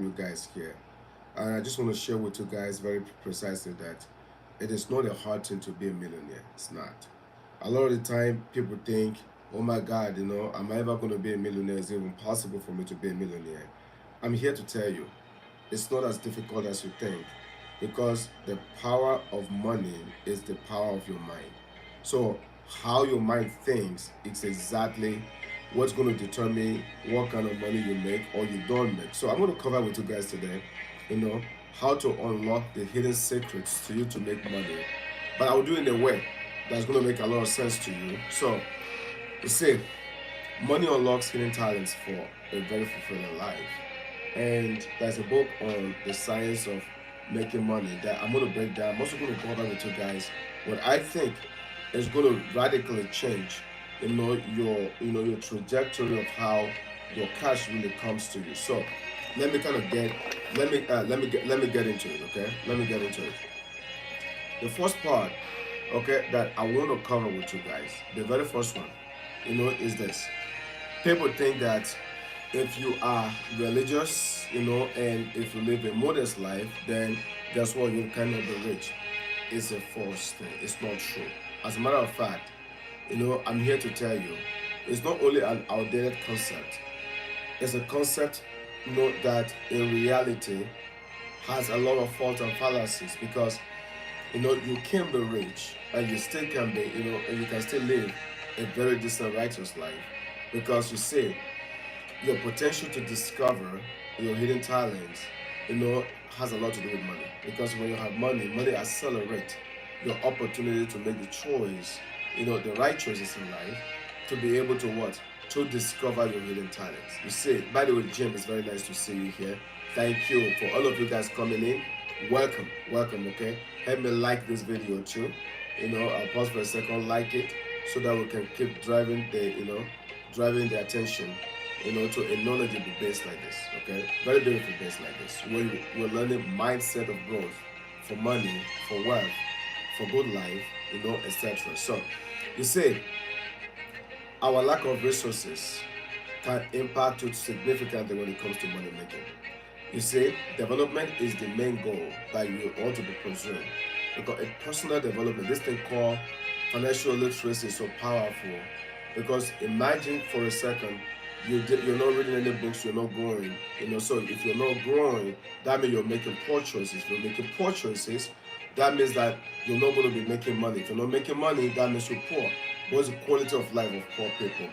you guys here. And I just want to share with you guys very precisely that it is not a hard thing to be a millionaire. It's not. A lot of the time, people think, oh my God, am I ever going to be a millionaire? Is it even possible for me to be a millionaire? I'm here to tell you, it's not as difficult as you think because the power of money is the power of your mind. So, how your mind thinks is exactly what's going to determine what kind of money you make or you don't make. So, I'm going to cover with you guys today, you know, how to unlock the hidden secrets to you to make money. But I'll do it in a way that's going to make a lot of sense to you. So, you see, money unlocks hidden talents for a very fulfilling life. And there's a book on the science of making money that I'm going to break down. I'm also going to cover with you guys what I think is going to radically change, your trajectory of how your cash really comes to you. So let me kind of get, let me get into it. Okay, let me get into it. The first part, okay, that I want to cover with you guys, the very first one, is this. People think that if you are religious, and if you live a modest life, then guess what? You cannot be rich. It's a false thing. It's not true. As a matter of fact, I'm here to tell you, it's not only an outdated concept. It's a concept, that in reality has a lot of faults and fallacies because you can be rich and you still can be, and you can still live a very decent righteous life because you see your potential to discover your hidden talents, has a lot to do with money. Because when you have money, money accelerates your opportunity to make the choice, the right choices in life, to be able to what? To discover your hidden talents. You see, by the way, Jim, it's very nice to see you here. Thank you for all of you guys coming in. Welcome, welcome, okay? Help me like this video too. I'll pause for a second, like it, so that we can keep driving the attention, to a knowledgeable base like this, okay? Very beautiful base like this. We're learning mindset of growth for money, for wealth, for good life, etc. So, you see, our lack of resources can impact you significantly when it comes to money making. You see, development is the main goal that you ought to be pursuing. Because a personal development, this thing called financial literacy is so powerful. Because imagine for a second, you're not reading any books, you're not growing. So if you're not growing, that means you're making poor choices. If you're making poor choices, that means that you're not going to be making money. If you're not making money, that means you're poor. What's the quality of life of poor people?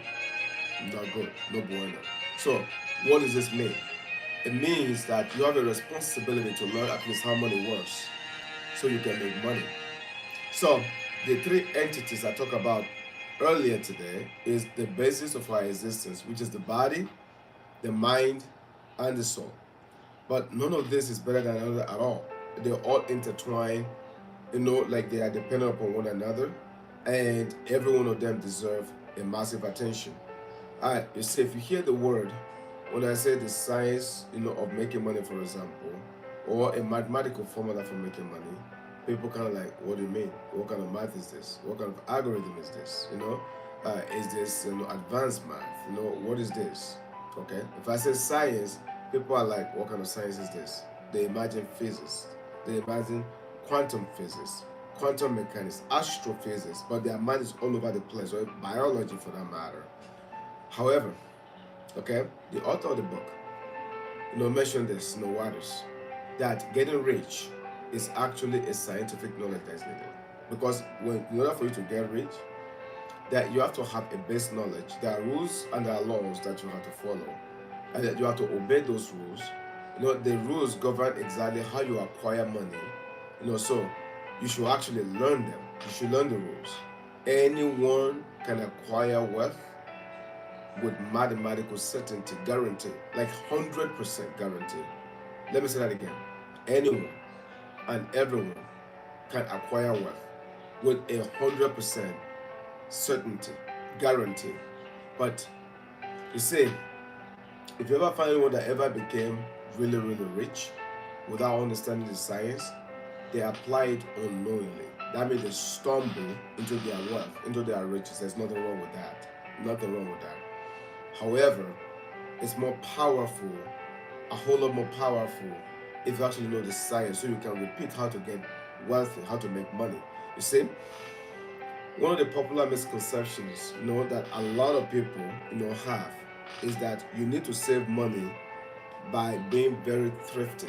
Not good, no bueno. So, what does this mean? It means that you have a responsibility to learn at least how money works so you can make money. So, the three entities I talked about earlier today is the basis of our existence, which is the body, the mind, and the soul. But none of this is better than another at all. They're all intertwined, like they are dependent upon one another, and every one of them deserve a massive attention. Alright, you see, if you hear the word, when I say the science, of making money, for example, or a mathematical formula for making money, people kind of like, what do you mean? What kind of math is this? What kind of algorithm is this? Is this advanced math? What is this? Okay. If I say science, people are like, what kind of science is this? They imagine physics. They imagine quantum physics, quantum mechanics, astrophysics, but their mind is all over the place, or biology for that matter. However, okay, the author of the book, mentioned this, Waters, that getting rich is actually a scientific knowledge that is needed. Because in order for you to get rich, that you have to have a base knowledge. There are rules and there are laws that you have to follow, and that you have to obey those rules. The rules govern exactly how you acquire money. So you should actually learn them. You should learn the rules. Anyone can acquire wealth with mathematical certainty, guarantee, like 100% guarantee. Let me say that again. Anyone and everyone can acquire wealth with 100% certainty, guarantee. But you see, if you ever find anyone that ever became really, really rich without understanding the science, they apply it unknowingly. That means they stumble into their wealth, into their riches. There's nothing wrong with that. Nothing wrong with that. However, it's more powerful a whole lot more powerful if you actually know the science, so you can repeat how to get wealthy, how to make money. You see, one of the popular misconceptions, that a lot of people, have is that you need to save money by being very thrifty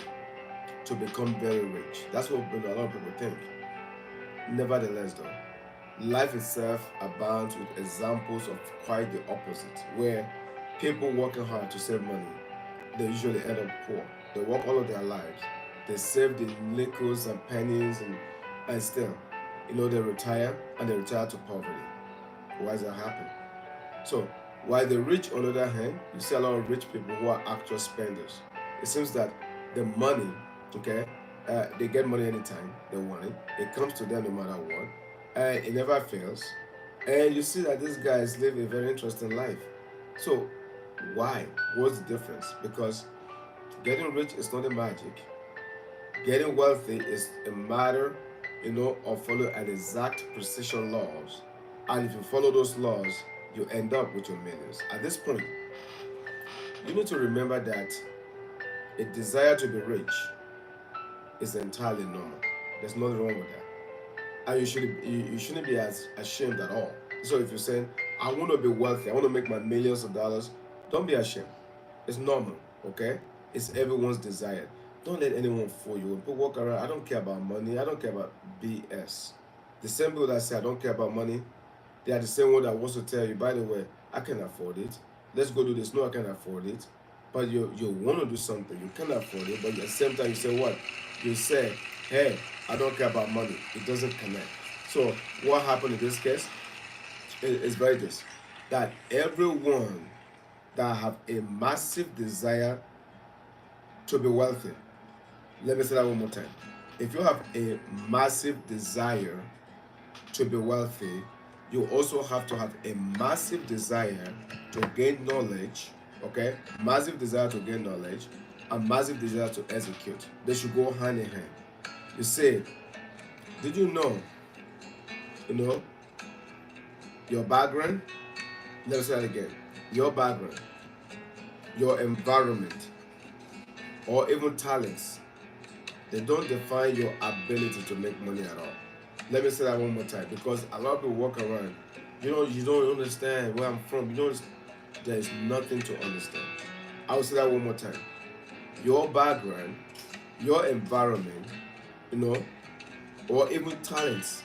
to become very rich. That's what a lot of people think. Nevertheless, though, life itself abounds with examples of quite the opposite, where people working hard to save money, they usually end up poor. They work all of their lives, they save the nickels and pennies, and still, they retire, and they retire to poverty. Why does that happen? So, while the rich, on the other hand, you see a lot of rich people who are actual spenders. It seems that the money, okay, they get money anytime they want it. It comes to them no matter what, and it never fails. And you see that these guys live a very interesting life. So, why? What's the difference? Because getting rich is not a magic. Getting wealthy is a matter, of following an exact precision laws. And if you follow those laws, you end up with your millions. At this point, you need to remember that a desire to be rich is entirely normal. There's nothing wrong with that. And you shouldn't be as ashamed at all. So if you're saying, I want to be wealthy, I want to make my millions of dollars, don't be ashamed. It's normal, okay? It's everyone's desire. Don't let anyone fool you. When people walk around, I don't care about money, I don't care about BS. The same people that say I don't care about money, they are the same one that wants to tell you, by the way, I can afford it. Let's go do this. No, I can't afford it. But you want to do something, you can afford it, but at the same time you say what? You say, hey, I don't care about money. It doesn't connect. So what happened in this case is very this, that everyone that have a massive desire to be wealthy, let me say that one more time. If you have a massive desire to be wealthy, you also have to have a massive desire to gain knowledge, okay? Massive desire to gain knowledge, and massive desire to execute. They should go hand in hand. You say, did you know, your background, let me say that again, your background, your environment, or even talents, they don't define your ability to make money at all. Let me say that one more time, because a lot of people walk around, you don't understand where I'm from. There's nothing to understand. I will say that one more time. Your background, your environment, you know, or even talents,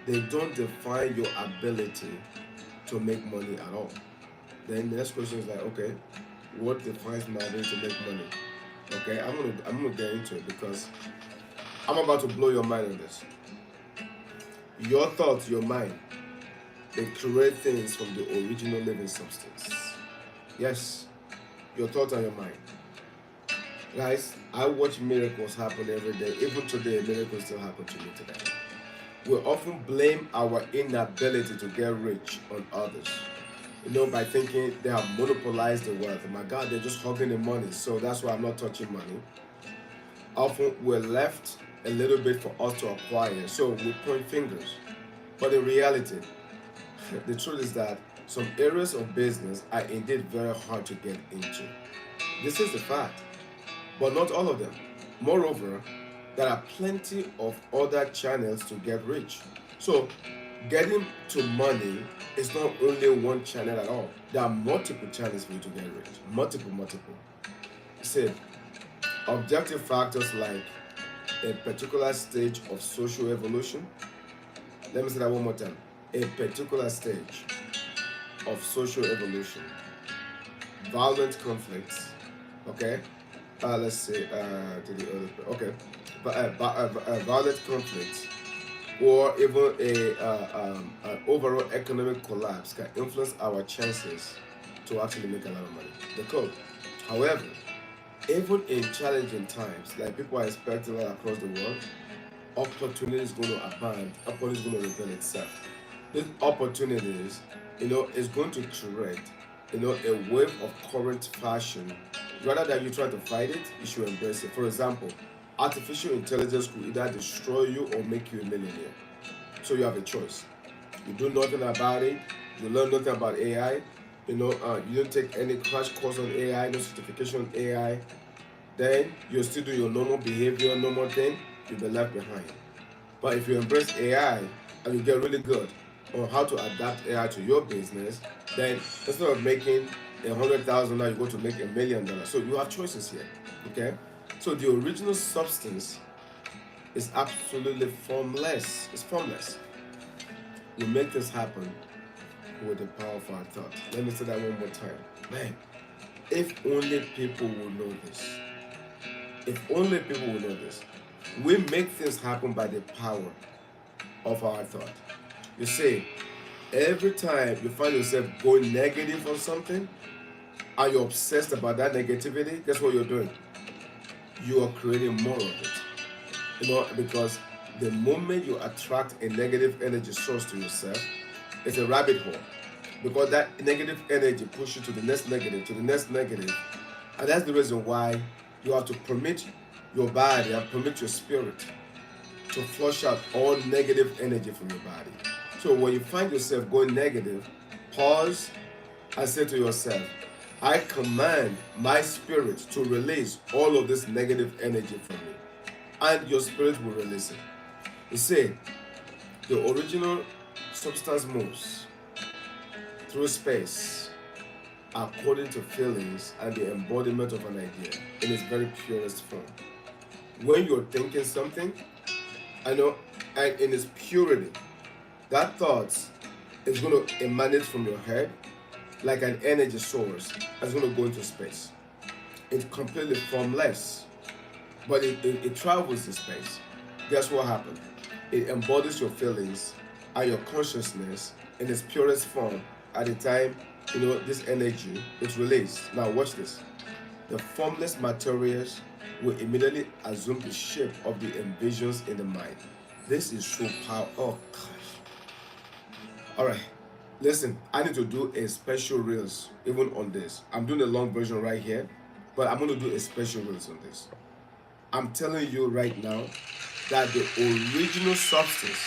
they don't define your ability to make money at all. Then the next question is like, okay, what defines my ability to make money? Okay, I'm gonna get into it because I'm about to blow your mind on this. Your thoughts, your mind, they create things from the original living substance. Yes, your thoughts and your mind. Guys, I watch miracles happen every day. Even today, miracles still happen to me today. We often blame our inability to get rich on others. By thinking they have monopolized the wealth. Oh my God, they're just hogging the money, so that's why I'm not touching money. Often we're left a little bit for us to acquire, so we point fingers. But in reality, the truth is that some areas of business are indeed very hard to get into. This is the fact, but not all of them. Moreover, there are plenty of other channels to get rich. So, getting to money is not only one channel at all. There are multiple channels for you to get rich. Multiple. See, objective factors like a particular stage of social evolution. Let me say that one more time. A particular stage of social evolution. Violent conflicts. Okay? Let's say to the other. Okay. Violent conflicts or even an overall economic collapse can influence our chances to actually make a lot of money. The code. However, even in challenging times, like people are expecting across the world, opportunity is going to abound, opportunity is going to reveal itself. These opportunities, is going to create, a wave of current fashion. Rather than you try to fight it, you should embrace it. For example, artificial intelligence could either destroy you or make you a millionaire. So you have a choice. You do nothing about it. You learn nothing about AI. You don't take any crash course on AI, no certification on AI. then you'll still do your normal behavior, normal thing, you'll be left behind. But if you embrace AI and you get really good on how to adapt AI to your business, then instead of making 100,000 now, you go to make $1 million. So you have choices here. Okay? So the original substance is absolutely formless. It's formless. We make this happen with the power of our thought. Let me say that one more time. Man, if only people would know this. If only people would know this. We make things happen by the power of our thought. You see, every time you find yourself going negative on something and you're obsessed about that negativity, guess what you're doing? You are creating more of it. Because the moment you attract a negative energy source to yourself, it's a rabbit hole. Because that negative energy pushes you to the next negative, to the next negative. And that's the reason why you have to permit your body and permit your spirit to flush out all negative energy from your body. So when you find yourself going negative, pause and say to yourself, I command my spirit to release all of this negative energy from me. And your spirit will release it. You see, the original substance moves through space according to feelings and the embodiment of an idea in its very purest form. When you're thinking something, and in its purity, that thought is going to emanate from your head like an energy source that's going to go into space. It's completely formless, but it travels in space. Guess what happened? It embodies your feelings and your consciousness in its purest form at the time this energy is released. Now watch this. The formless materials will immediately assume the shape of the envisions in the mind. This is so powerful. Oh gosh. Alright. Listen, I need to do a special reels even on this. I'm doing a long version right here, but I'm going to do a special reels on this. I'm telling you right now that the original substance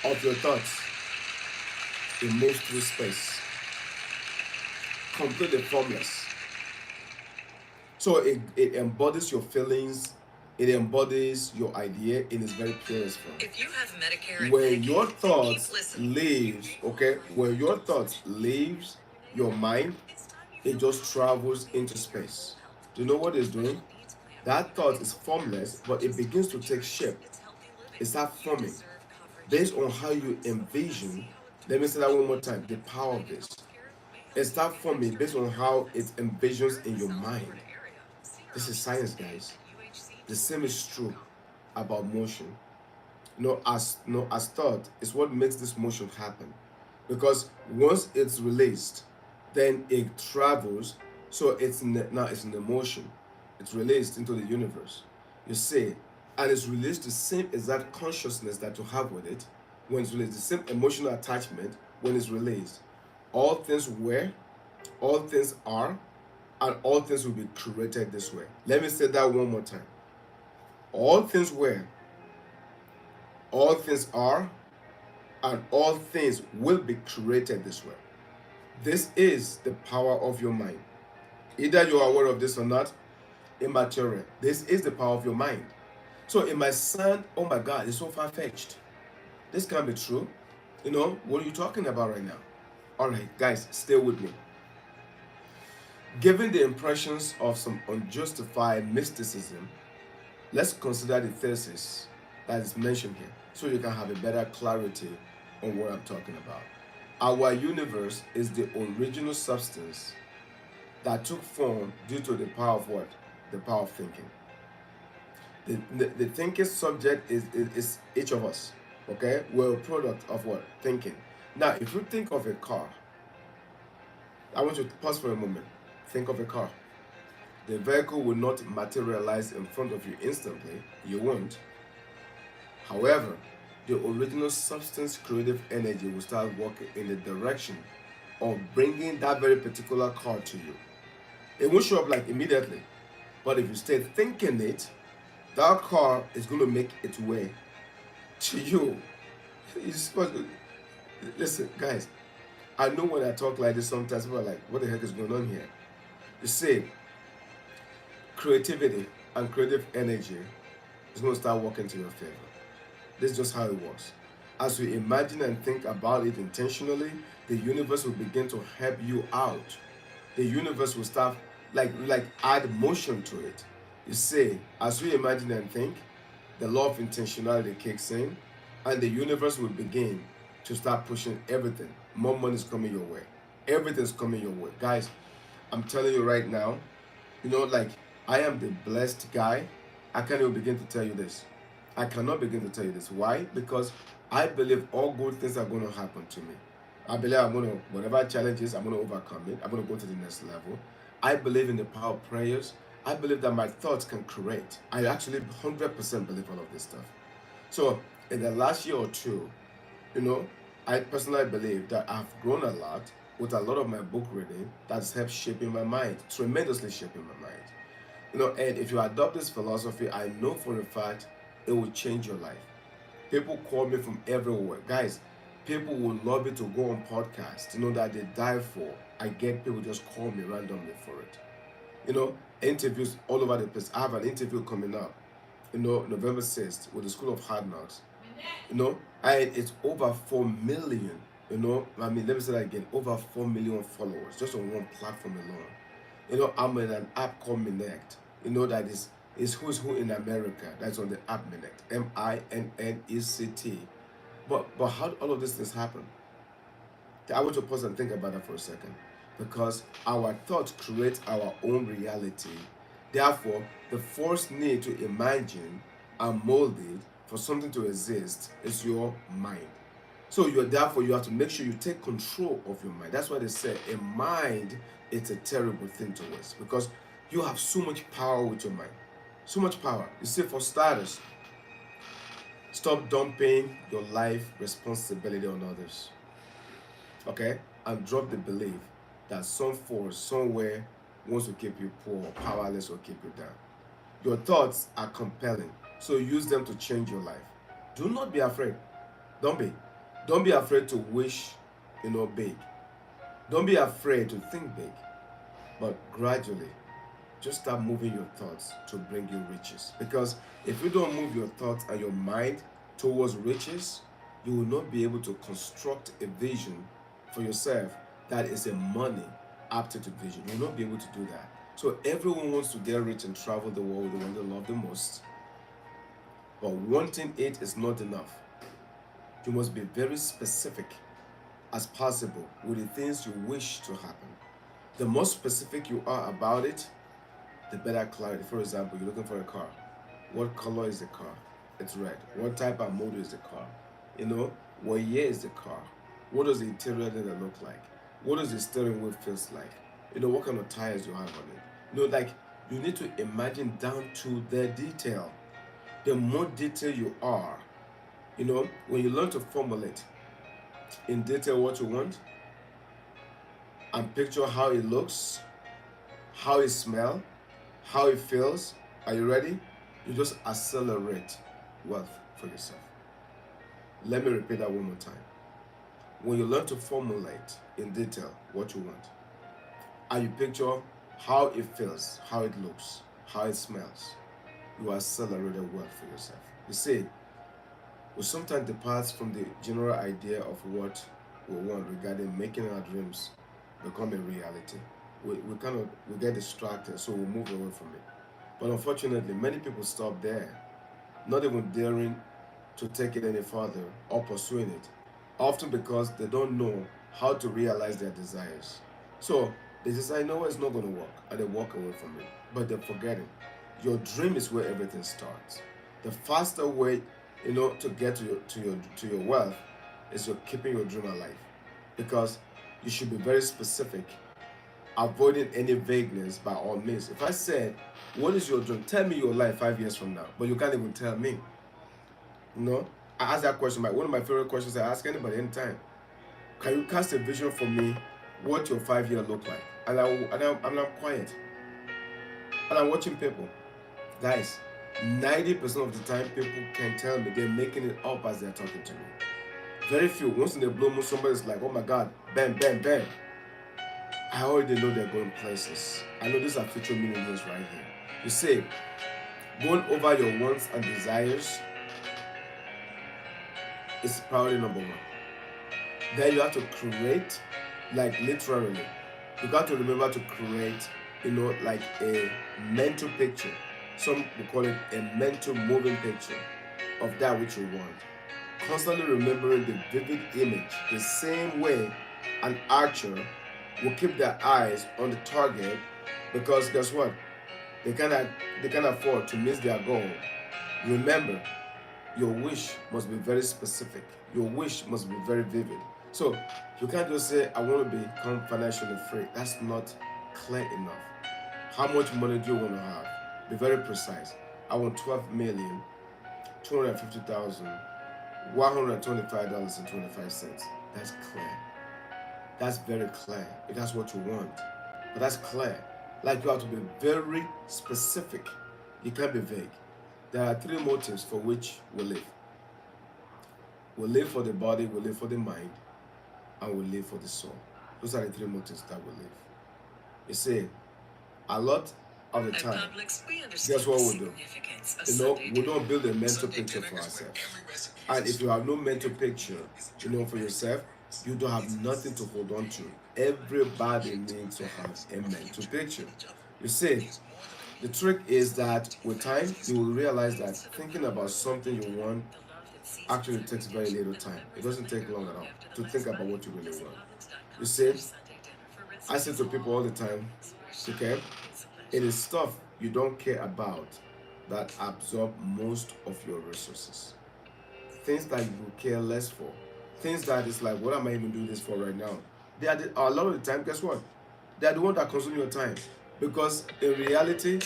of your thoughts, it moves through space, completely formless. So it embodies your feelings, it embodies your idea in its very purest form. If you have Medicare, when your thoughts leaves, okay, when your thoughts leaves your mind, it just travels into space. Do you know what it's doing? That thought is formless, but it begins to take shape. It starts forming based on how you envision. Let me say that one more time. The power of this. It starts forming based on how it envisions in your mind. This is science, guys. The same is true about motion. As thought is what makes this motion happen. Because once it's released, then it travels. So now it's in the motion. It's released into the universe. You see, and it's released the same exact consciousness that you have with it when it's released, the same emotional attachment when it's released. All things were, all things are, and all things will be created this way. Let me say that one more time. All things were, all things are, and all things will be created this way. This is the power of your mind. Either you are aware of this or not, immaterial. This is the power of your mind. So it might sound, oh my God, it's so far-fetched. This can't be true. What are you talking about right now? All right, guys, stay with me. Given the impressions of some unjustified mysticism, let's consider the thesis that is mentioned here so you can have a better clarity on what I'm talking about. Our universe is the original substance that took form due to the power of what? The power of thinking. The thinking subject is each of us. Okay? We're a product of what? Thinking. Now, if you think of a car, I want you to pause for a moment. Think of a car. The vehicle will not materialize in front of you instantly. You won't. However, the original substance creative energy will start working in the direction of bringing that very particular car to you. It won't show up like immediately. But if you stay thinking it, that car is going to make its way to you. Listen, guys, I know when I talk like this, sometimes people are like, what the heck is going on here? You see, creativity and creative energy is going to start working to your favor. This is just how it works. As you imagine and think about it intentionally, the universe will begin to help you out. The universe will start like add motion to it. You see, as you imagine and think, the law of intentionality kicks in, and the universe will begin to start pushing everything. More money is coming your way. Everything's coming your way. Guys, I'm telling you right now, like I am the blessed guy. I can't even begin to tell you this. I cannot begin to tell you this. Why? Because I believe all good things are going to happen to me. I believe I'm going to, whatever challenges, I'm going to overcome it. I'm going to go to the next level. I believe in the power of prayers. I believe that my thoughts can create. I actually 100% believe all of this stuff. So in the last year or two, I personally believe that I've grown a lot with a lot of my book reading that's helped shaping my mind, tremendously shaping my mind. And if you adopt this philosophy, I know for a fact it will change your life. People call me from everywhere. Guys, people will love me to go on podcasts, that they die for. I get people just call me randomly for it. Interviews all over the place. I have an interview coming up, November 6th with the School of Hard Knocks. It's over 4 million, let me say that again, over 4 million followers just on one platform alone. I'm in an app called Minect, that is who's who in America. That's on the app Minect, Minnect. But how do all of these things happen? I want to pause and think about that for a second. Because our thoughts create our own reality. Therefore, the first need to imagine and mold it for something to exist is your mind. So you have to make sure you take control of your mind. That's why they say a mind is a terrible thing to waste, because you have so much power with your mind. So much power. You see, for starters, stop dumping your life responsibility on others. Okay? And drop the belief that some force somewhere wants to keep you poor, powerless, or keep you down. Your thoughts are compelling, so use them to change your life. Do not be afraid. Don't be. Don't be afraid to wish, big. Don't be afraid to think big. But gradually, just start moving your thoughts to bring you riches. Because if you don't move your thoughts and your mind towards riches, you will not be able to construct a vision for yourself that is a money aptitude vision. You will not be able to do that. So everyone wants to get rich and travel the world, the one they love the most. But wanting it is not enough. You must be very specific as possible with the things you wish to happen. The more specific you are about it, the better clarity. For example, you're looking for a car. What color is the car? It's red. What type of model is the car? What year is the car? What does the interior look like? What does the steering wheel feels like? What kind of tires you have on it? You need to imagine down to the detail. The more detail you are, when you learn to formulate in detail what you want and picture how it looks, how it smells, how it feels, are you ready? You just accelerate wealth for yourself. Let me repeat that one more time. When you learn to formulate in detail what you want, and you picture how it feels, how it looks, how it smells, you accelerate wealth for yourself. You see, we sometimes depart from the general idea of what we want regarding making our dreams become a reality. We get distracted, so we move away from it. But unfortunately, many people stop there, not even daring to take it any further or pursuing it, often because they don't know how to realize their desires. So they decide, no, it's not going to work, and they walk away from it. But they're forgetting, your dream is where everything starts. The faster way, to get to your wealth is you're keeping your dream alive, because you should be very specific, avoiding any vagueness by all means. If I said, what is your dream? Tell me your life 5 years from now, but you can't even tell me. I ask that question. One of my favorite questions I ask anybody anytime. Can you cast a vision for me? What your 5 year look like? And I'm quiet. And I'm watching people. Guys, 90% of the time people can tell me they're making it up as they're talking to me. Very few. Once in the blue moon, somebody's like, oh my God, bam, bam, bam. I already know they're going places. I know these are future millionaires right here. You see, going over your wants and desires is priority number one. Then you have to create, like literally, you got to remember to create, like a mental picture. Some will call it a mental moving picture of that which you want. Constantly remembering the vivid image, the same way an archer will keep their eyes on the target, because guess what? They can afford to miss their goal. Remember, your wish must be very specific. Your wish must be very vivid. So you can't just say, I want to become financially free. That's not clear enough. How much money do you want to have? Be very precise. I want 12,250,125.25. That's clear. That's very clear. If that's what you want. But that's clear. Like you have to be very specific. You can't be vague. There are three motives for which we live. We live for the body, we live for the mind, and we live for the soul. Those are the three motives that we live. You see, a lot of the time, guess what we do? We don't build a mental picture for ourselves. And if you have no mental picture, for yourself, you don't have nothing to hold on to. Everybody needs to have a mental picture. You see, the trick is that with time, you will realize that thinking about something you want actually takes very little time. It doesn't take long at all to think about what you really want. You see, I say to people all the time, okay, it is stuff you don't care about that absorb most of your resources. Things that you care less for. Things that is like, what am I even doing this for right now? They are a lot of the time, guess what? They are the one that consume your time. Because in reality,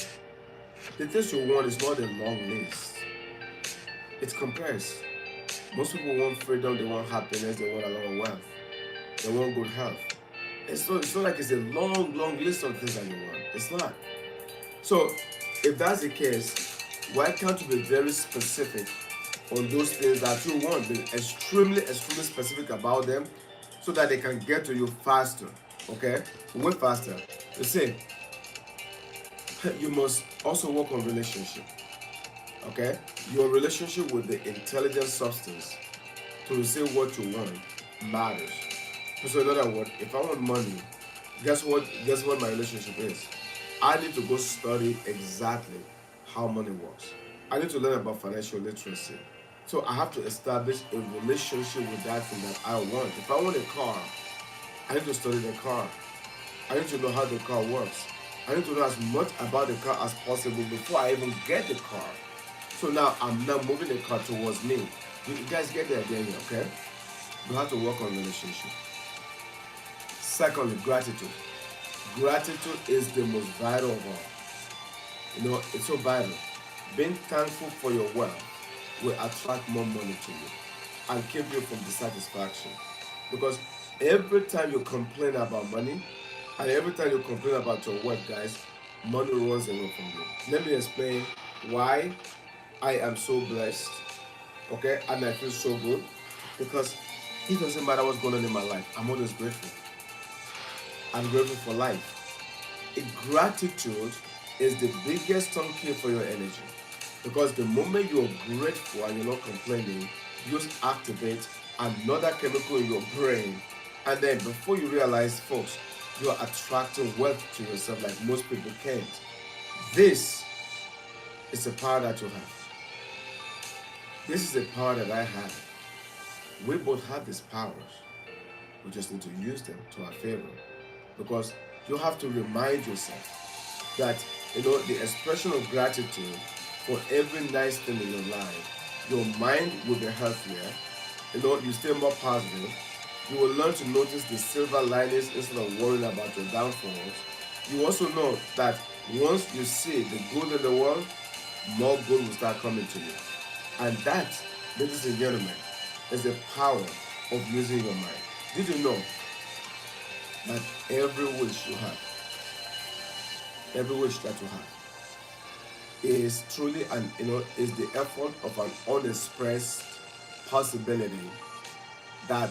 the things you want is not a long list. It compares. Most people want freedom, they want happiness, they want a lot of wealth, they want good health. It's not like it's a long list of things that you want. It's not. So, if that's the case, why can't you be very specific on those things that you want? Be extremely specific about them so that they can get to you faster. Okay? Way faster. You see, you must also work on relationship. Okay? Your relationship with the intelligent substance to receive what you want matters. So in other words, if I want money, guess what my relationship is? I need to go study exactly how money works. I need to learn about financial literacy. So I have to establish a relationship with that thing that I want. If I want a car, I need to study the car. I need to know how the car works. I need to know as much about the car as possible before I even get the car. So now I'm now moving the car towards me. You guys get the idea here, okay? You have to work on relationship. Secondly, gratitude. Gratitude is the most vital of all. It's so vital. Being thankful for your wealth will attract more money to you and keep you from dissatisfaction. Because every time you complain about money and every time you complain about your wealth, guys, money runs away from you. Let me explain why I am so blessed, okay, and I feel so good. Because it doesn't matter what's going on in my life, I'm always grateful. I'm grateful for life. Gratitude is the biggest key for your energy. Because the moment you're grateful and you're not complaining, you just activate another chemical in your brain. And then before you realize, folks, you're attracting wealth to yourself like most people can't. This is a power that you have. This is a power that I have. We both have these powers. We just need to use them to our favor. Because you have to remind yourself that, the expression of gratitude for every nice thing in your life, your mind will be healthier, you stay more positive, you will learn to notice the silver linings instead of worrying about your downfalls. You also know that once you see the good in the world, more good will start coming to you. And that, ladies and gentlemen, is the power of using your mind. Did you know that every wish that you have is truly is the effort of an unexpressed possibility that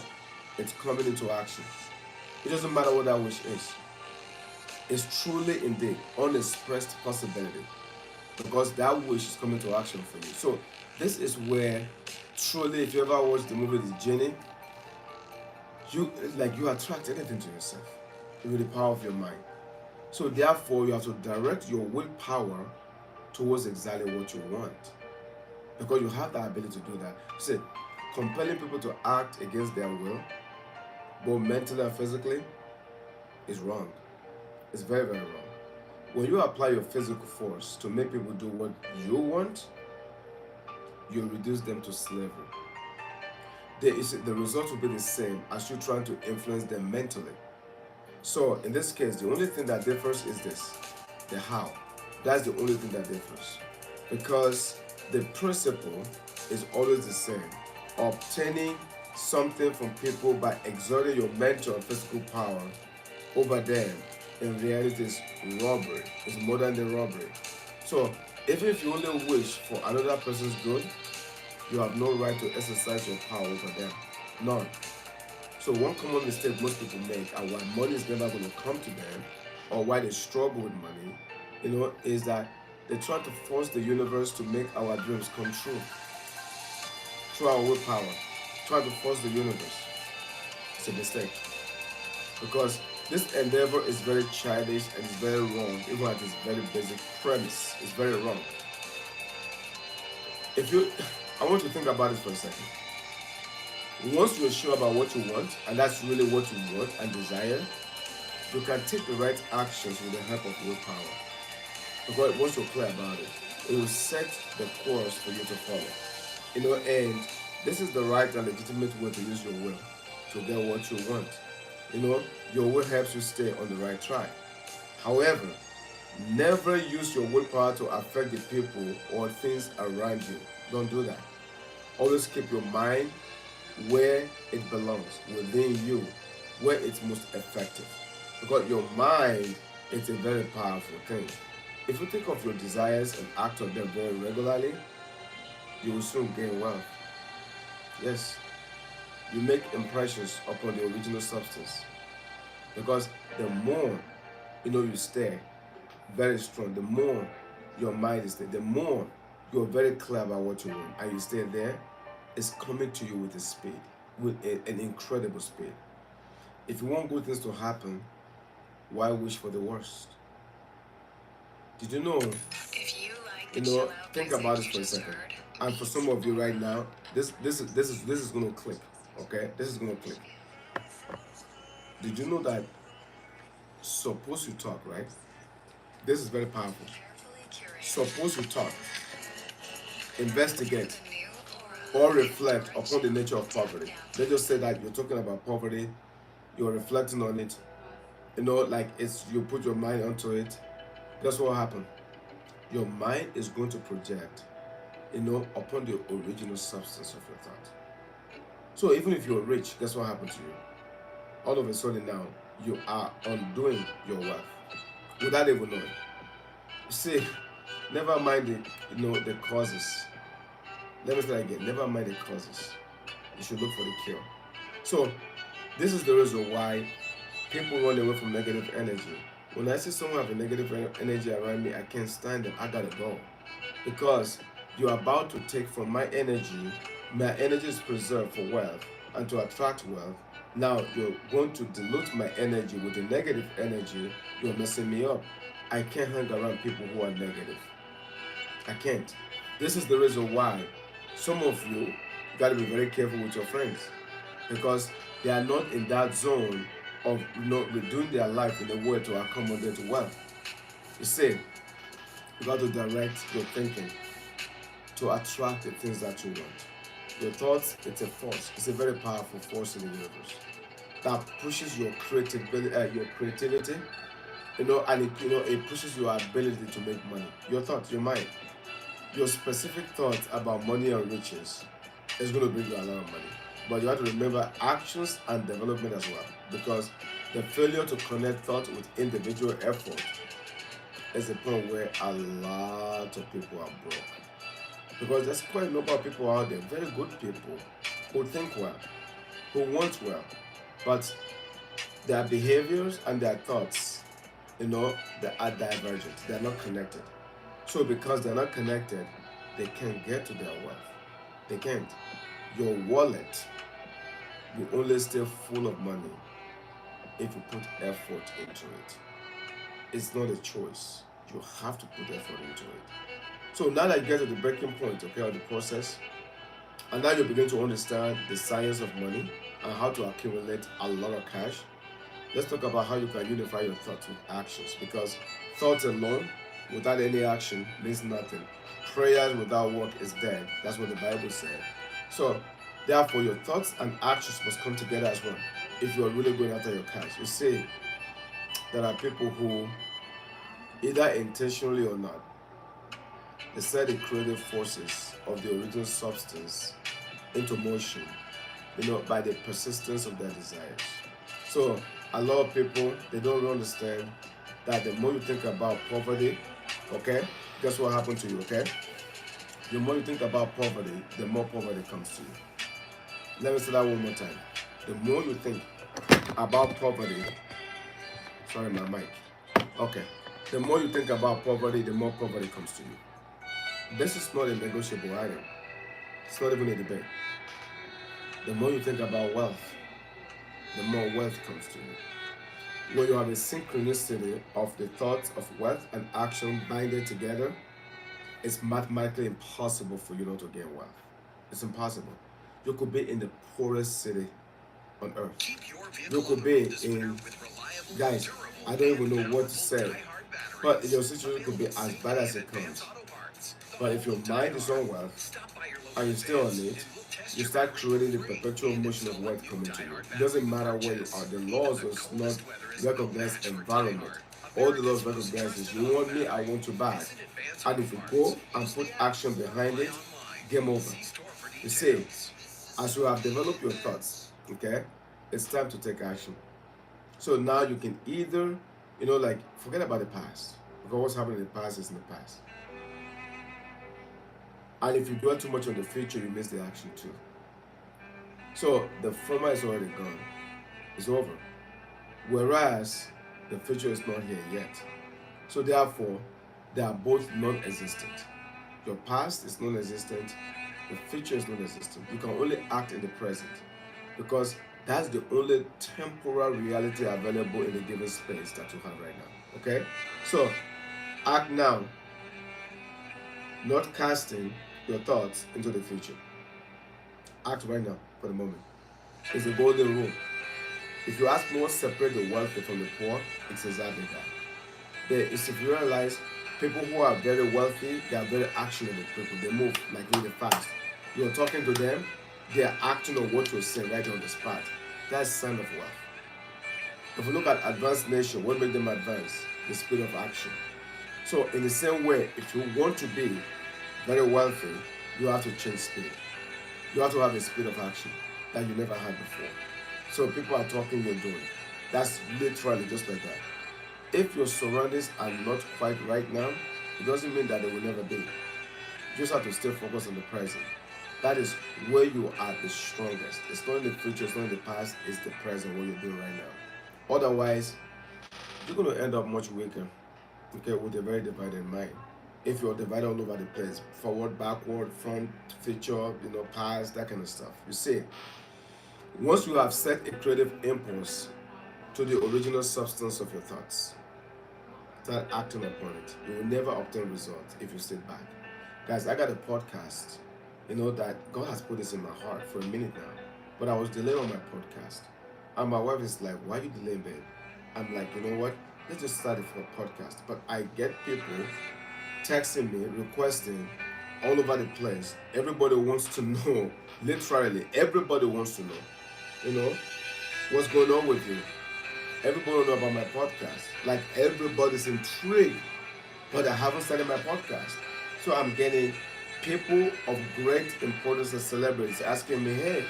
it's coming into action. It doesn't matter what that wish is. is truly indeed unexpressed possibility, because that wish is coming to action for you. So this is where truly, if you ever watch the movie The Genie, you attract anything to yourself with the power of your mind. So therefore, you have to direct your willpower towards exactly what you want, because you have the ability to do that. See, compelling people to act against their will, both mentally and physically, is wrong. It's very, very wrong. When you apply your physical force to make people do what you want, you reduce them to slavery. The result will be the same as you trying to influence them mentally. So in this case, the only thing that differs is this: the how. That's the only thing that differs. Because the principle is always the same. Obtaining something from people by exerting your mental and physical power over them, in reality, is robbery. It's more than the robbery. So even if you only wish for another person's good, you have no right to exercise your power over them. None. So one common mistake most people make, and why money is never going to come to them, or why they struggle with money, is that they try to force the universe to make our dreams come true through our willpower. Try to force the universe. It's a mistake, because this endeavor is very childish and it's very wrong, even at its very basic premise. It's very wrong. I want you to think about it for a second. Once you're sure about what you want, and that's really what you want and desire, you can take the right actions with the help of willpower. Because once you're clear about it, it will set the course for you to follow. And this is the right and legitimate way to use your will to get what you want. Your will helps you stay on the right track. However, never use your willpower to affect the people or things around you. Don't do that. Always keep your mind where it belongs, within you, where it's most effective. Because your mind is a very powerful thing. If you think of your desires and act on them very regularly, you will soon gain wealth. Yes, you make impressions upon the original substance. Because the more you stay very strong, the more your mind is there, the more you're very clear about what you want, and you stay there, it's coming to you with a speed, with an incredible speed. If you want good things to happen, why wish for the worst? Did you know? Think about this for a second. And for some of you right now, this is gonna click. Okay, this is gonna click. Did you know that? Suppose you talk, right? This is very powerful. Suppose you talk, investigate, or reflect upon the nature of poverty. Let's just say that you're talking about poverty, you're reflecting on it, you put your mind onto it. Guess what will happen? Your mind is going to project, upon the original substance of your thought. So even if you're rich, guess what happened to you? All of a sudden now, you are undoing your wealth without even knowing. You see, never mind the causes. Let me say that again. Never mind the causes. You should look for the cure. So this is the reason why people run away from negative energy. When I see someone have a negative energy around me, I can't stand them. I gotta go. Because you're about to take from my energy. My energy is preserved for wealth and to attract wealth. Now you're going to dilute my energy with the negative energy. You're messing me up. I can't hang around people who are negative. I can't. This is the reason why some of you got to be very careful with your friends, because they are not in that zone of redoing their life in a way to accommodate wealth. You see, you got to direct your thinking to attract the things that you want. Your thoughts, it's a force. It's a very powerful force in the universe that pushes your creativity, and it pushes your ability to make money. Your thoughts, your mind, your specific thoughts about money and riches is going to bring you a lot of money. But you have to remember actions and development as well, because the failure to connect thought with individual effort is the point where a lot of people are broke. Because there's quite a number of people out there, very good people, who think well, who want well, but their behaviors and their thoughts they are divergent. They are not connected. So because they're not connected, they can't get to their wealth. They can't. Your wallet will only stay full of money if you put effort into it. It's not a choice. You have to put effort into it. So now that you get to the breaking point, okay, of the process, and now you begin to understand the science of money and how to accumulate a lot of cash, let's talk about how you can unify your thoughts with actions. Because thoughts alone, without any action, means nothing. Prayers without work is dead. That's what the Bible said. So, therefore, your thoughts and actions must come together as one. If you are really going after your cash, you see, there are people who, either intentionally or not, they set the creative forces of the original substance into motion, by the persistence of their desires. So a lot of people, they don't really understand that the more you think about poverty, okay, guess what happened to you, okay? The more you think about poverty, the more poverty comes to you. Let me say that one more time. The more you think about poverty, sorry, my mic. Okay. The more you think about poverty, the more poverty comes to you. This is not a negotiable item. It's not even a debate. The more you think about wealth, the more wealth comes to you. When you have a synchronicity of the thoughts of wealth and action binded together, it's mathematically impossible for you not to get wealth. It's impossible. You could be in the poorest city on earth. You could be in, guys, I don't even know what to say, but your situation could be as bad as it comes. But if your mind is on wealth and you stay on it, you start creating the perpetual motion of wealth coming to you. It doesn't matter where you are. The laws does not recognize environment. All the laws recognize is you want me, I want you back. And if you go and put action behind it, game over. You see, as you have developed your thoughts, okay, it's time to take action. So now you can either, forget about the past. Because what's happened in the past is in the past. And if you dwell too much on the future, you miss the action too. So the former is already gone. It's over. Whereas the future is not here yet. So therefore, they are both non-existent. Your past is non-existent. The future is non-existent. You can only act in the present. Because that's the only temporal reality available in the given space that you have right now. Okay? So, act now. Not casting your thoughts into the future. Act right now for the moment. It's the golden rule. If you ask me what separates the wealthy from the poor, it's exactly that. If you realize people who are very wealthy, they are very actionable people. They move like really fast. You're talking to them, they are acting on what you're saying right on the spot. That's a sign of wealth. If you look at advanced nations, what makes them advance? The speed of action. So in the same way, if you want to be very wealthy, you have to change speed. You have to have a speed of action that you never had before. So people are talking, you're doing. That's literally just like that. If your surroundings are not quite right now, it doesn't mean that they will never be. You just have to stay focused on the present. That is where you are the strongest. It's not in the future, it's not in the past, it's the present, what you're doing right now. Otherwise, you're going to end up much weaker, okay, with a very divided mind. If you're divided all over the place, forward, backward, front, future, past, that kind of stuff. You see, once you have set a creative impulse to the original substance of your thoughts, start acting upon it. You will never obtain results if you sit back. Guys, I got a podcast, that God has put this in my heart for a minute now. But I was delayed on my podcast. And my wife is like, why are you delaying, babe? I'm like, you know what? Let's just start it for a podcast. But I get people texting me, requesting all over the place. Everybody wants to know, literally, everybody wants to know, what's going on with you. Everybody will know about my podcast. Like, everybody's intrigued, but I haven't started my podcast. So I'm getting people of great importance and celebrities asking me, hey,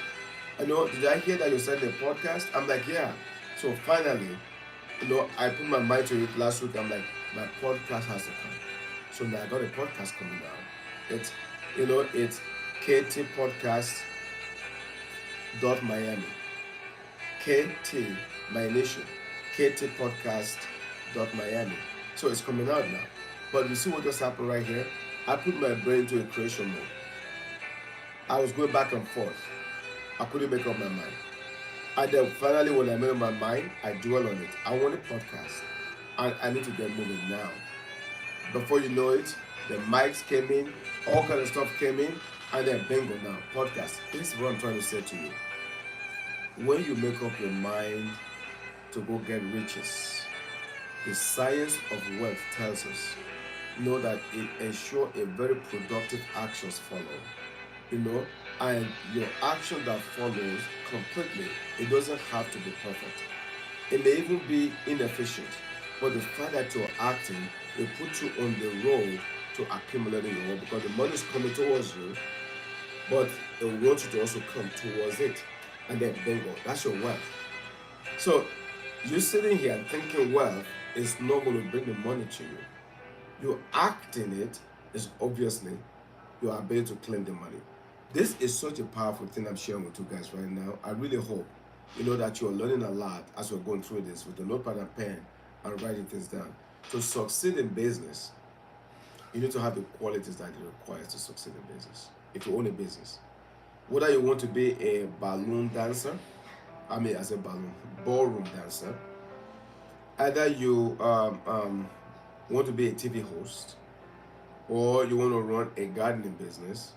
did I hear that you started a podcast? I'm like, yeah. So finally, I put my mind to it last week. I'm like, my podcast has to come. So now I got a podcast coming out. It's ktpodcast.miami. KT, my initial, ktpodcast.miami. Miami. So it's coming out now. But you see what just happened right here? I put my brain to a creation mode. I was going back and forth. I couldn't make up my mind. And then finally, when I made up my mind, I dwell on it. I want a podcast. And I need to get moving now. Before you know it, the mics came in, all kind of stuff came in, and then bingo now, podcast. This is what I'm trying to say to you. When you make up your mind to go get riches, the science of wealth tells us, know that it ensures a very productive actions follow. And your action that follows completely, it doesn't have to be perfect. It may even be inefficient, but the fact that you're acting will put you on the road to accumulating your wealth because the money is coming towards you, but it wants you to also come towards it. And then bingo, that's your wealth. So you sitting here and thinking wealth is not going to bring the money to you. You acting it is obviously your ability to claim the money. This is such a powerful thing I'm sharing with you guys right now. I really hope that you're learning a lot as we're going through this with the notepad and pen and writing things down. To succeed in business, you need to have the qualities that it requires to succeed in business. If you own a business, whether you want to be a balloon dancer, as a ballroom dancer, either you want to be a TV host or you want to run a gardening business,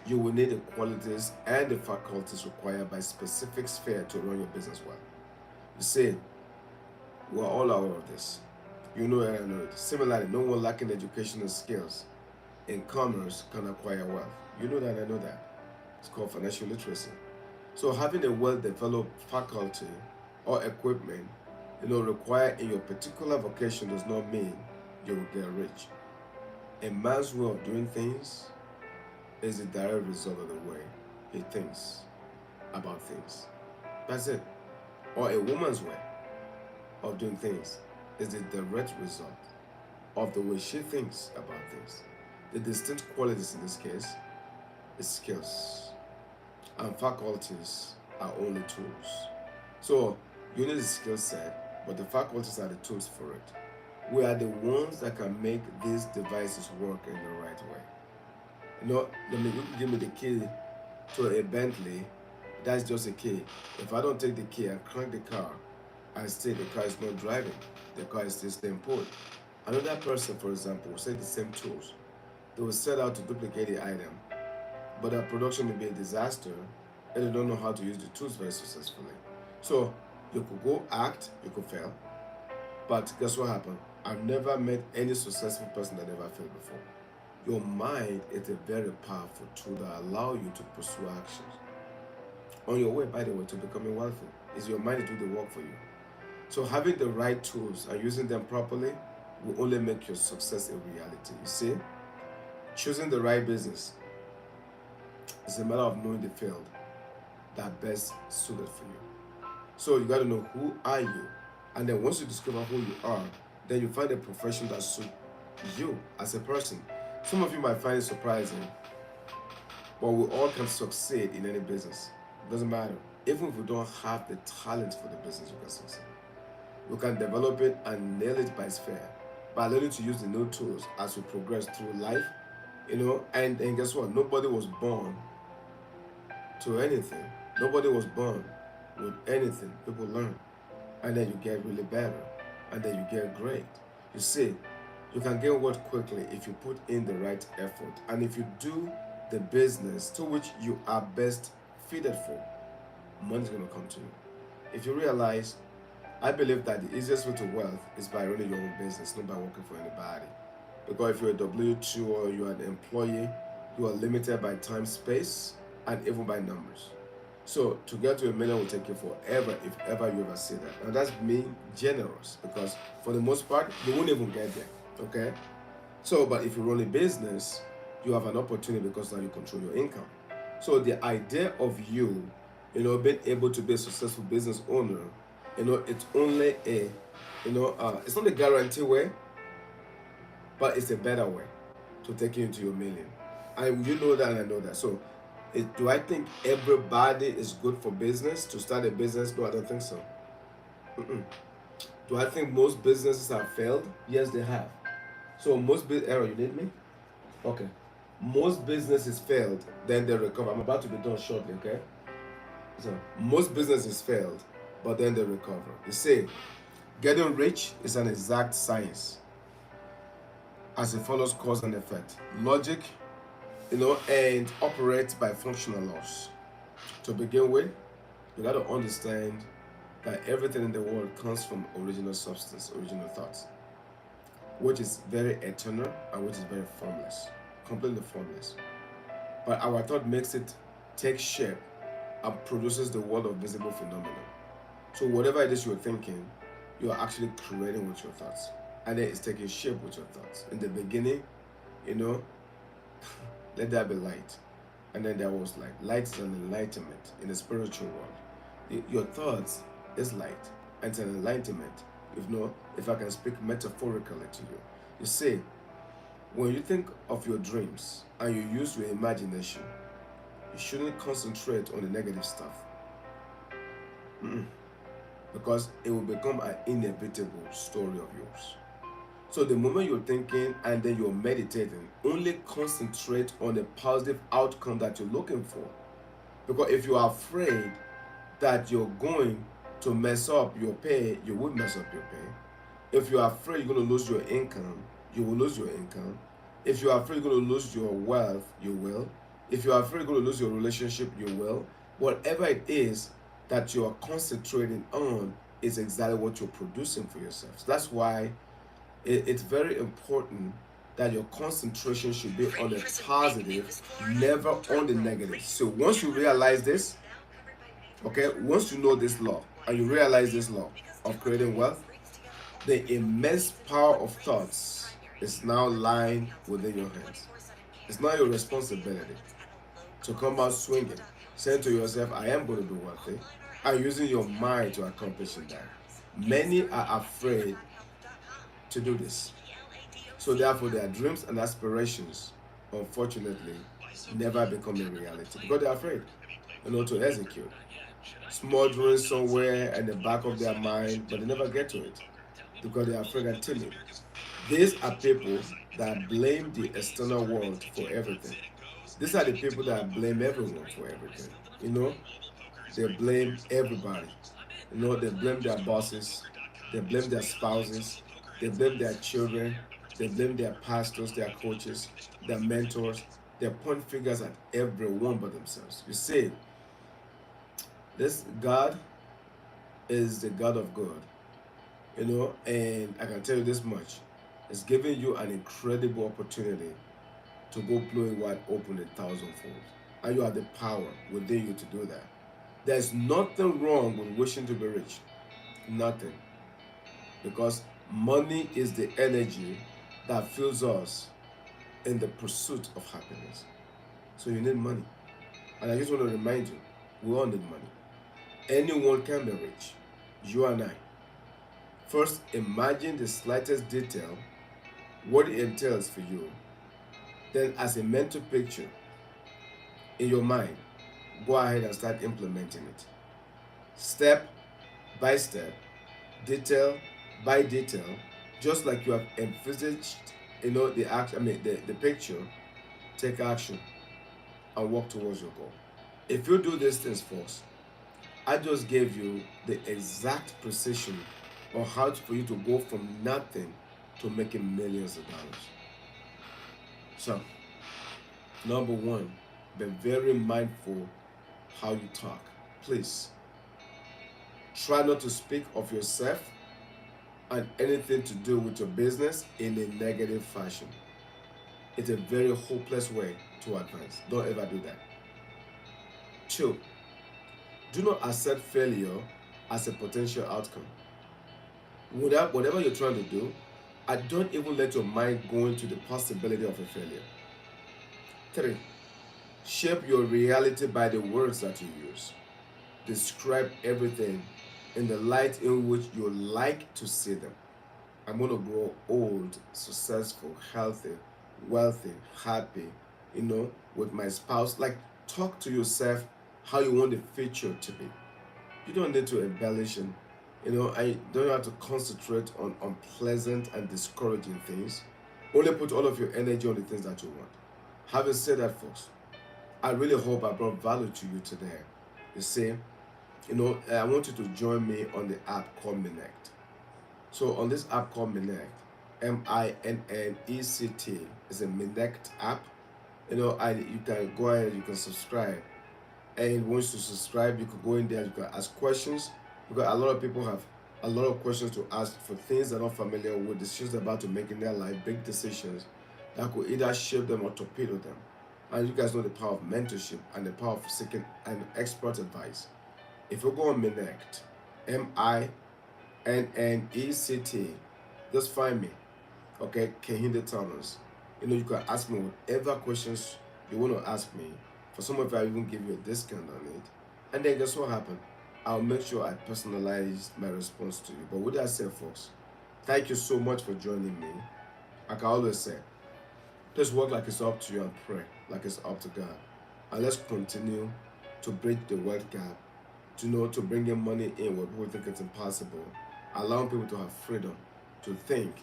you will need the qualities and the faculties required by specific sphere to run your business well. You see, we're all aware of this. You know and I know it. Similarly, no one lacking educational skills in commerce can acquire wealth. You know that, I know that. It's called financial literacy. So having a well-developed faculty or equipment, required in your particular vocation does not mean you will get rich. A man's way of doing things is the direct result of the way he thinks about things. That's it. Or a woman's way of doing things is the direct result of the way she thinks about things. The distinct qualities in this case is skills, and faculties are only tools. So you need a skill set, but the faculties are the tools for it. We are the ones that can make these devices work in the right way. You can give me the key to a Bentley, that's just a key. If I don't take the key and crank the car, and still the car is not driving, the car is still staying put. Another person, for example, will say the same tools. They will set out to duplicate the item, but their production may be a disaster, and they don't know how to use the tools very successfully. So you could go act, you could fail, but guess what happened? I've never met any successful person that never failed before. Your mind is a very powerful tool that allows you to pursue actions. On your way, by the way, to becoming wealthy, is your mind to do the work for you. So having the right tools and using them properly will only make your success a reality. You see, choosing the right business is a matter of knowing the field that best suited for you. So you got to know who are you, and then once you discover who you are, then you find a profession that suits you as a person. Some of you might find it surprising, but we all can succeed in any business. It doesn't matter. Even if we don't have the talent for the business, we can succeed. We can develop it and nail it by sphere, by learning to use the new tools as we progress through life. And guess what? Nobody was born to anything. Nobody was born with anything. People learn, and then you get really better, and then you get great. You see, you can get what quickly if you put in the right effort, and if you do the business to which you are best fitted for, money's going to come to you. If you realize, I believe that the easiest way to wealth is by running your own business, not by working for anybody. Because if you're a W-2 or you're an employee, you are limited by time, space, and even by numbers. So to get to $1 million will take you forever if ever you ever see that. And that's being generous, because for the most part, you won't even get there. Okay? So, but if you run a business, you have an opportunity because now you control your income. So the idea of you, being able to be a successful business owner, it's only it's not a guarantee way, but it's a better way to take you into your million. And you know that, and I know that. So do I think everybody is good for business, to start a business? No, I don't think so. Do I think most businesses have failed? Yes, they have. So error, you need me? Okay. Most businesses failed, then they recover. I'm about to be done shortly, okay? So most businesses failed, but then they recover. You see, getting rich is an exact science as it follows cause and effect. Logic, and operates by functional laws. To begin with, you gotta understand that everything in the world comes from original substance, original thoughts, which is very eternal and which is very formless, completely formless. But our thought makes it take shape and produces the world of visible phenomena. So whatever it is you're thinking, you're actually creating with your thoughts. And then it's taking shape with your thoughts. In the beginning, you know, let there be light. And then there was light. Light is an enlightenment in the spiritual world. Your thoughts is light. And it's an enlightenment. If I can speak metaphorically to you. You see, when you think of your dreams and you use your imagination, you shouldn't concentrate on the negative stuff. Because it will become an inevitable story of yours. So the moment you're thinking and then you're meditating, only concentrate on the positive outcome that you're looking for. Because if you are afraid that you're going to mess up your pay, you will mess up your pay. If you're afraid you're going to lose your income, you will lose your income. If you're afraid you're going to lose your wealth, you will. If you're afraid you're going to lose your relationship, you will. Whatever it is that you are concentrating on is exactly what you're producing for yourself. So that's why it's very important that your concentration should be on the positive, never on the negative. So once you realize this, okay, once you know this law and you realize this law of creating wealth, the immense power of thoughts is now lying within your hands. It's not your responsibility to come out swinging, saying to yourself, I am going to be wealthy, and using your mind to accomplish that. Many are afraid to do this. So therefore, their dreams and aspirations, unfortunately, never become a reality because they're afraid, to execute. Smoldering somewhere at the back of their mind, but they never get to it because they're afraid and timid. These are people that blame the external world for everything. These are the people that blame everyone for everything. You know, they blame everybody. They blame their bosses, they blame their spouses, they blame their children, they blame their pastors, their coaches, their mentors. They point fingers at everyone but themselves. You see, this God is the God of God, and I can tell you this much. It's giving you an incredible opportunity to go blow it wide open 1,000-fold. And you have the power within you to do that. There's nothing wrong with wishing to be rich. Nothing. Because money is the energy that fuels us in the pursuit of happiness. So you need money. And I just want to remind you, we all need money. Anyone can be rich. You and I. First, imagine the slightest detail, what it entails for you. Then, as a mental picture in your mind, go ahead and start implementing it. Step by step, detail by detail, just like you have envisaged, the picture, take action and walk towards your goal. If you do these things first, I just gave you the exact precision on how for you to go from nothing to making millions of dollars. So, number one, be very mindful how you talk. Please, try not to speak of yourself and anything to do with your business in a negative fashion. It's a very hopeless way to advance. Don't ever do that. Two, do not accept failure as a potential outcome. Whatever you're trying to do, don't even let your mind go into the possibility of a failure. Three, shape your reality by the words that you use. Describe everything in the light in which you like to see them. I'm going to grow old, successful, healthy, wealthy, happy, with my spouse. Like, talk to yourself how you want the future to be. You don't need to embellish and, I don't have to concentrate on unpleasant and discouraging things. Only put all of your energy on the things that you want. Having said that, folks, I really hope I brought value to you today. You see, I want you to join me on the app called Minect. So on this app called Minect, Minnect is a Minect app. You can go ahead, you can subscribe, and once you subscribe, you can go in there, you can ask questions, because a lot of people have a lot of questions to ask for things they're not familiar with, decisions they're about to make in their life, big decisions that could either shape them or torpedo them. And you guys know the power of mentorship and the power of seeking an expert advice. If you go on Minect, Minnect, just find me. Okay, Kehinde Thomas. You can ask me whatever questions you want to ask me. For some of you, I even give you a discount on it. And then guess what happened? I'll make sure I personalize my response to you. But with that said, folks, thank you so much for joining me. Like I always say, just work like it's up to you and pray like it's up to God. And let's continue to bridge the wealth gap, to bring in money in where people think it's impossible, allowing people to have freedom to think,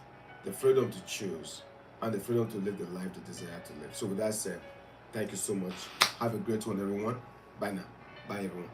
the freedom to choose, and the freedom to live the life they desire to live. So with that said, thank you so much. Have a great one, everyone. Bye now. Bye, everyone.